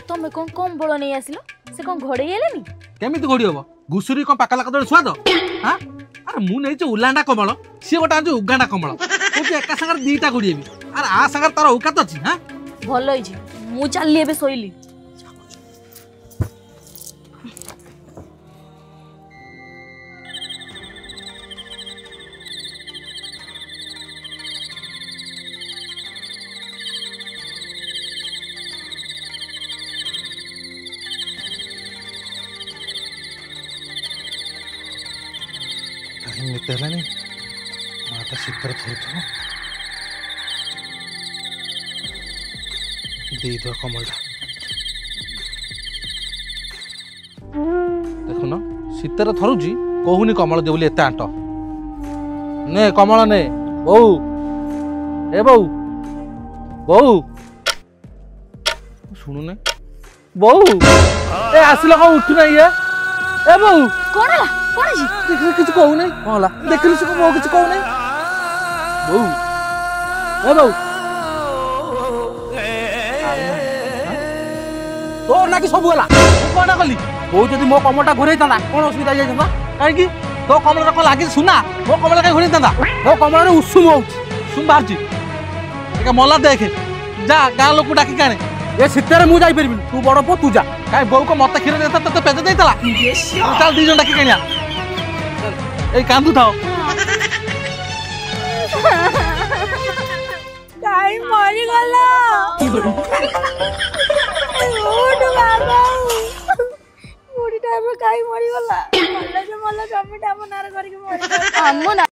तमे कौन कंबल नहीं आसिलो से कौन घोड़े गेलेनी केमिति घोड़ी हबो घुसुरी कौन पाकला कदर स्वाद हां अरे मु नै जे उलांडा कमल से गोटा जे उगांडा कमल को एका संगर दीटा घोड़ीबी अरे आ संगर तार औकात अछि हां भलो होई छी मु चलली एबे सोइली नित्य है माता शीतर थो दे कमलटा देखुन शीतर थरुची कहूनी कमल दे बोली एते आंट ने कमल ने बो ए बो बो शुणुने बो ए आसिल कौन उठुना ये ए बो कोन जी देख किछ कहू नै होला देखली से को किछ कहू नै बो ए बो तो ना कि सब होला कोना कली बो जदी मो कमलटा घुरै तंदा कोन असुविधा जाय तंदा काहे कि तो कमल रा को लागी सुना मो कमल काहे घुरै तंदा मो कमल रे उसूम हो सुम बारजी एका मला देखे जा गा लोक डाकी काने ए सित्तर मु जाई परबिन तू बड़ पो तू जा काहे बो को मत खीर देता त पेज देतला चल दी जन डाकी कानिया ए कांदू थाओ काई मरी गला उठ बाबा मुड़ी टाइम काई मरी गला मल्ला जे मल्ला जमीटा मनार करके मरी गला